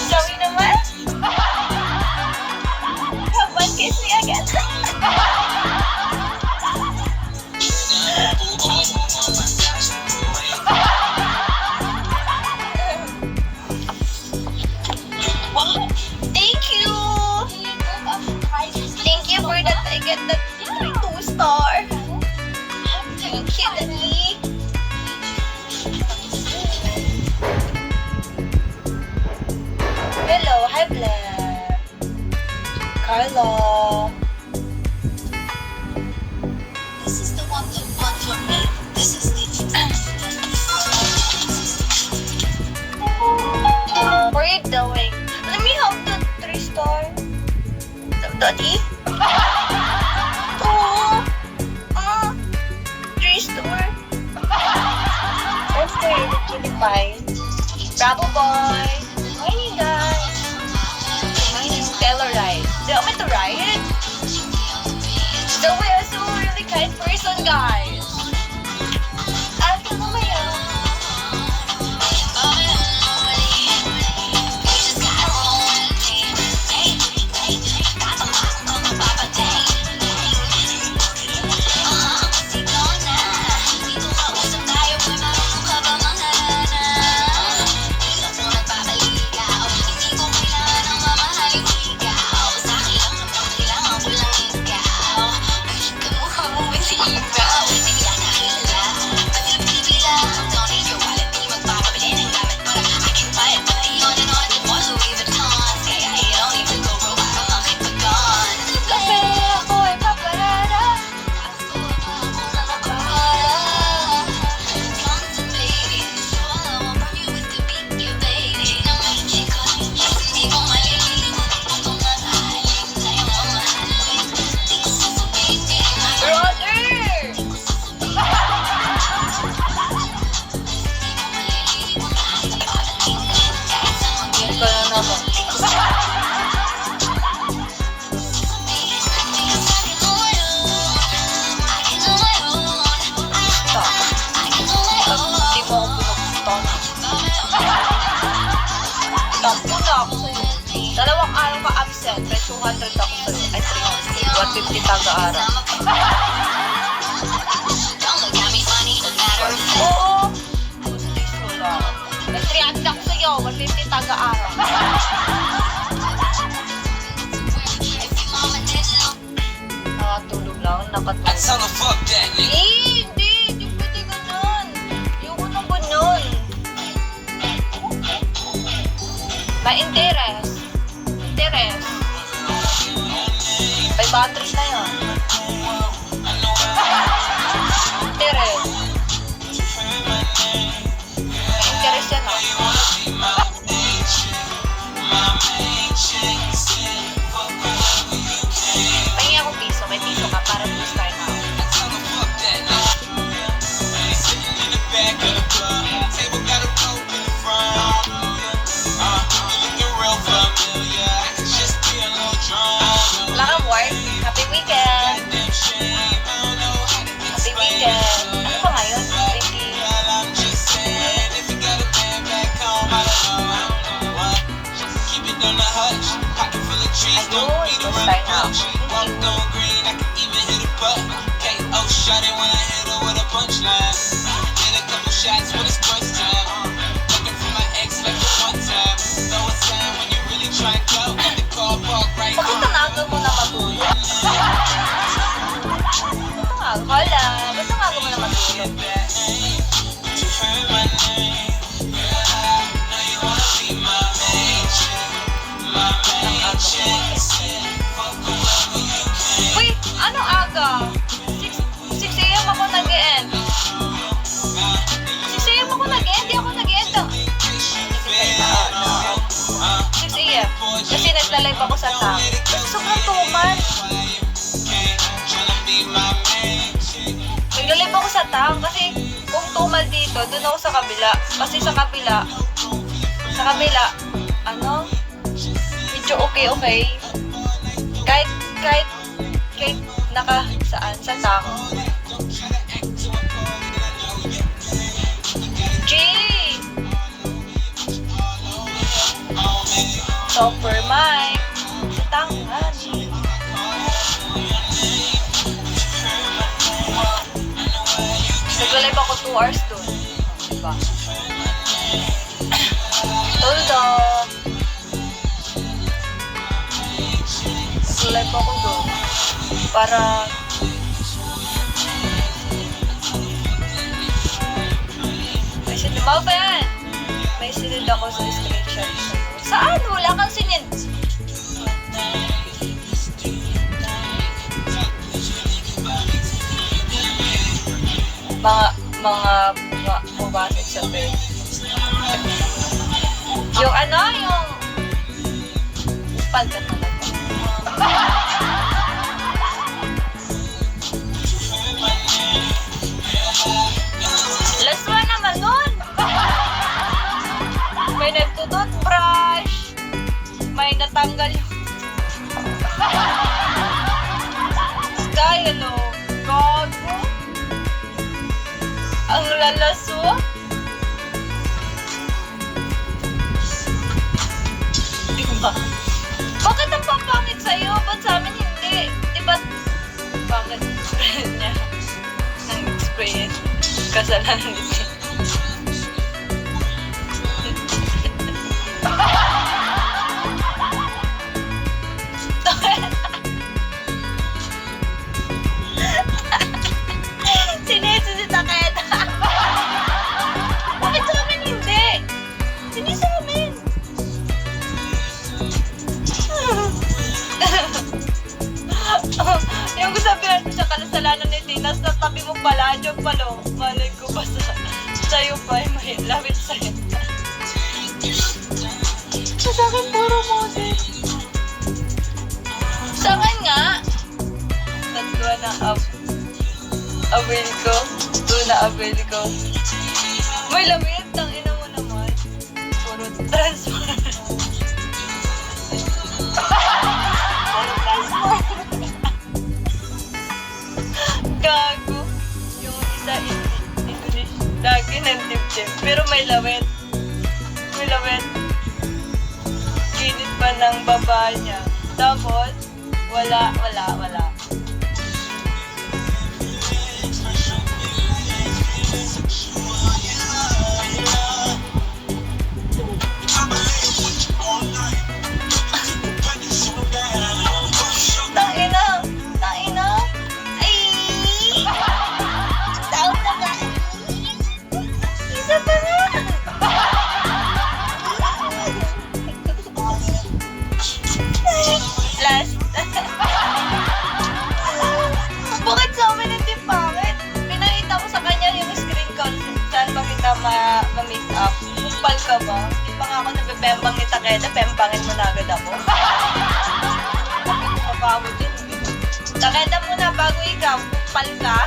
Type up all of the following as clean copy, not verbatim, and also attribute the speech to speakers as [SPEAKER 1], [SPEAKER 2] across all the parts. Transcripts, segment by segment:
[SPEAKER 1] Sorry naman. Come on, kiss me again. Thank you. Thank you for that. I get that 2-star. Thank you, Daddy. Hello, hi Blair. Carla.
[SPEAKER 2] This is the one for me. This is the
[SPEAKER 1] What are you doing? Let me have the 3-star. Daddy? 3-star. That's the really fine. Bravo boy. Morning guys. My name is Taylor Wright. Do you want me to write? Zoe is a really kind person, guys. Ate mo ba yan? Dalawang araw ka absent, may 200 ako sa'yo. Ay, 350 taga-araw. Oo. Gusto lang. May 300 ako sa'yo, 150 taga-araw. Nakatulog lang, nakatulog. Hindi pwede ganun. Ayoko na ganun. Ma-interest. 500 na yun. Interest. Interest yan, Pahingi ako piso. May piso ka para start na ako. Wala kang work? Happy weekend! Happy weekend! Ano ba ngayon? 20. Ayun, basta na ako. Bakit tanagan mo na matulog? Hala, ba't tanagan mo na matulog? Uy, ano aga? 6 a.m. ako nag-end. 6 a.m. ako nag-end? Di ako nag-end. 6 a.m. Kasi nagla-live ako sa tang. Sobrang tuman. Nagla-live ako sa tang kasi kung tumal dito, doon ako sa kabila. Kasi sa kabila, ano? Medyo okay. Kahit saan, sa tang. G! Super Mike. Tangan. Nag-live ako 2 hours doon. Diba? Tulog. Nag-live ako doon. Para may sinid. Mga pa yan. May sinid ako sa screenshot. Saan? Wala kang sinid. Mga bumabasag sa bed. Yung ano, yung palda talaga. Last one naman nun. May nagtututbrush. May natanggal yung Sky, ano? Gago. Ang lalaso. Diba? Bakit ang papangit sa'yo? Ba't sa amin hindi? Diba? Pangit spray niya. Nang spray kasalanan niya. Sinisi si Takeda. Bakit sa amin hindi? Hindi sa amin. Yung sabihan ko siya kalasalanan ni Tinas na tabi mo pala, joke palo. Malay ko ba sa'yo pa ay may lapit sa'yo. Sa akin puro model. Sa akin nga. Tatlo na avail ko. Doon na avail ko. May lamit. Ang ina mo naman. Puro transfer. Puro transfer. Gago. Yung isa English. Lagi ng tip-tip. Pero may lawet. May lawet. Kinit pa ng baba niya. Tapos, wala. Tangina. Ay! Tao na ba? Isa pa nga! Last. Bakit sa amin hindi pangit? Pinakita ko sa kanya yung screen call. Saan ba kita ma-meet up? Kupal ka ba? Hindi pa nga ako nabibembang ni Takeda. Pempangin mo na agad ako. Bakit mabawod yun? Takeda mo na bago ikaw. Kupal ka.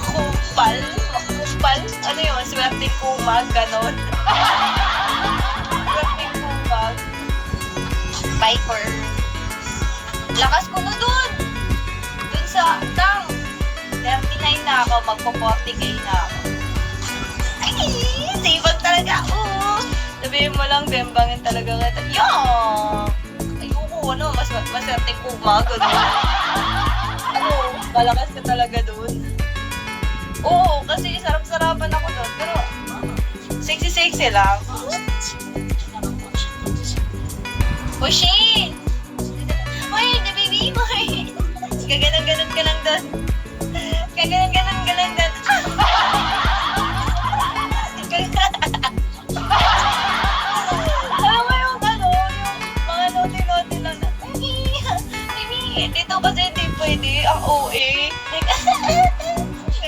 [SPEAKER 1] Kupal? Kupal? Ano yun? Swerteng kumag? Ganon. Swerteng kumag. Viper. Lakas ko na dun. Dun sa tang. 39 na ako. Magpo-40k na ako. Ay! Sibag talaga. Oo. Sabihin mo lang, bembangin talaga kita. Yung! Ayoko, ano, maswerte kumag. Ano, malakas ka talaga dun. Oo, kasi sarap-sarapan ako dun. Pero, sexy-sexy lang. Pushin! Uy, the baby boy! Gaganon-ganon ka lang dun. Gaganon-ganon ka lang dun. Alam mo yung ano, yung mga naughty-naughty lang na, Mimi, dito kasi hindi pwede, ang OA.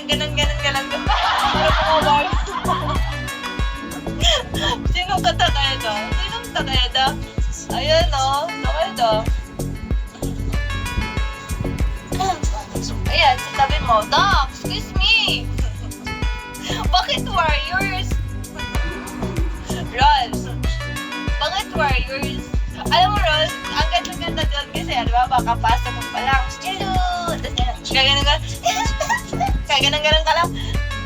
[SPEAKER 1] Ganon-ganon ka lang dun. Para pumawag. Sinong katakeda? Sinong takeda? Ayan o, Takeda. Ayan, sitabi mo, Doc, excuse me. Bakit warriors? Rolls. Bakit warriors? Alam mo, Rolls, ang ganda-ganda doon kasi, di ba, baka pasta mo pa lang. Hello! Kaganon ka lang.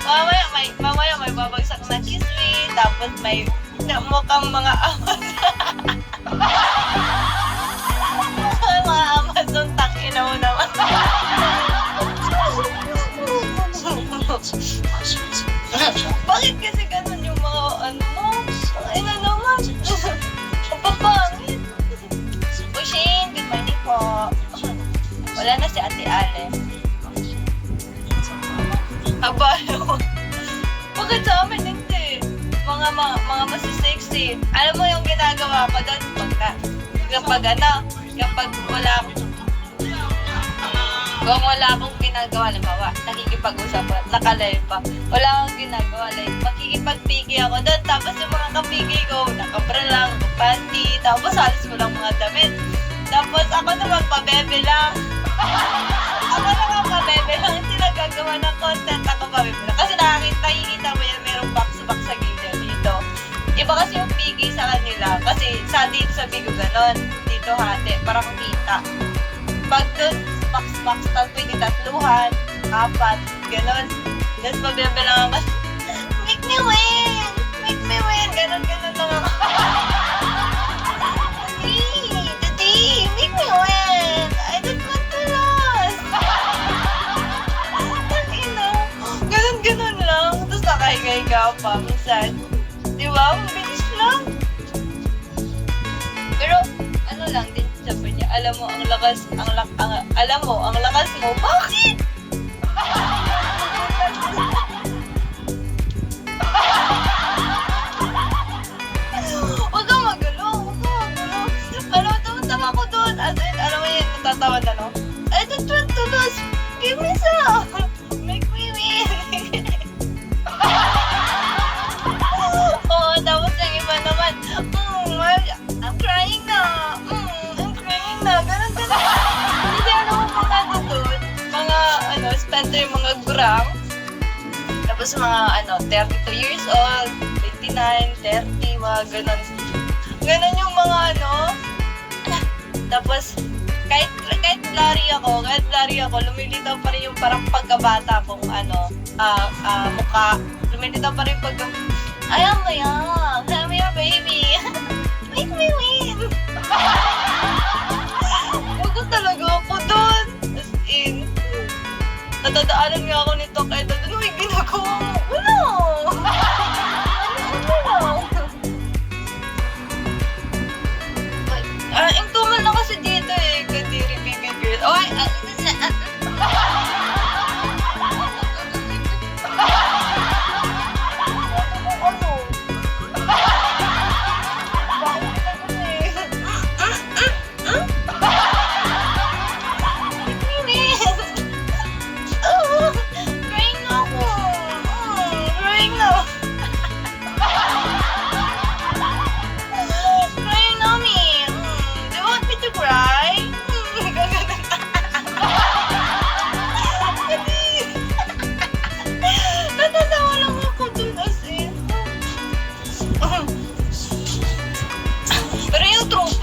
[SPEAKER 1] mamaya may babagsak na kiswi, tapos may mukhang mga mga Amazon, takina mo naman. Bakit kasi ganun yung mga ano mo? Ay na naman. Ang papangit. Pushing, good morning po. Wala na si Ate Ale. Abalo. Bakit sa amin hindi? Mga masisexy. Alam mo yung ginagawa ko doon kapag wala akong ginagawa, halimbawa, nakikipag-usap ko, nakalive pa, wala akong ginagawa, like, makikipag-pigi ako doon, tapos yung mga kapigi ko, nakabra lang, panty, tapos halos mo lang mga damit. Tapos ako naman, pabebe lang. Ako naman, pabebe lang, hindi nagagawa ng content, ako pabebe lang. Kasi nakikita mo yan, merong box-box sa gilid dito. Iba kasi yung pigi sa kanila, kasi sa dito sa bigo ganon, dito hati, parang kita. Pag doon, box, tapos pwede tatluhan, 4, gano'n. Tapos pagbibilang ako, make me win! Make me win! Gano'n lang ako. Daddy, make me win! I don't want to lose! Gano'n lang. Tapos nakahiga-higa pa, minsan. Di ba? Mabilis lang. Pero, ano lang din, sabi niya, alam mo, ang lakas mo, bakit? Huwag kang magulo. Alam mo, tama ko doon. Alam mo yun, natatawa na, no? I don't want to lose. Give me some. Make me win. Oo, tapos yung iba naman, I'm crying na. Ganun. Hindi mga doon, spender yung mga gurang. Tapos mga 32 years old, 29, 30, mga ganun. Ganun yung mga Tapos, kahit blurry ako, lumilitaw pa rin yung parang pagkabata kong mukha. Lumilitaw pa rin ayaw mo yan, I'm your baby. Make me win. Huwag talaga ako doon. As in, natadaanan nga ako nito kahit ano yung ginagawa mo. Wala. Yung tumal na kasi dito kadiri baby girl. Oy,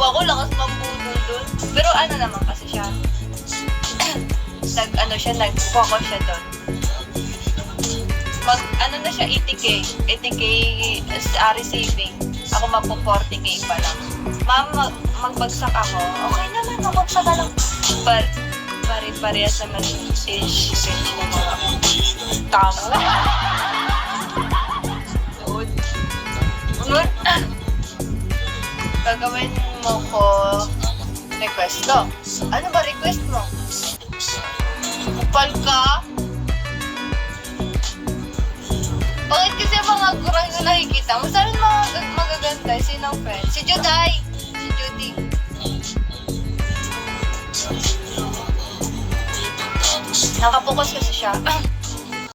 [SPEAKER 1] ako, lakas mambudol doon. Pero ano naman kasi siya, nag-focus siya doon. Na siya, 80K receiving. Ako magpo-40K pa lang. Ma'am, magbagsak ako. Okay naman, magbagsak ka lang. But, pare-parehas naman age range ng mga tamo. Good. Gagawin mo ko request ko. Ano ba request mo? Kupal ka? Bakit kasi mga kurang yung nakikita mo? Saan magaganda? Sinong friend? Si Juday! Si Judy. Nakapokus kasi siya.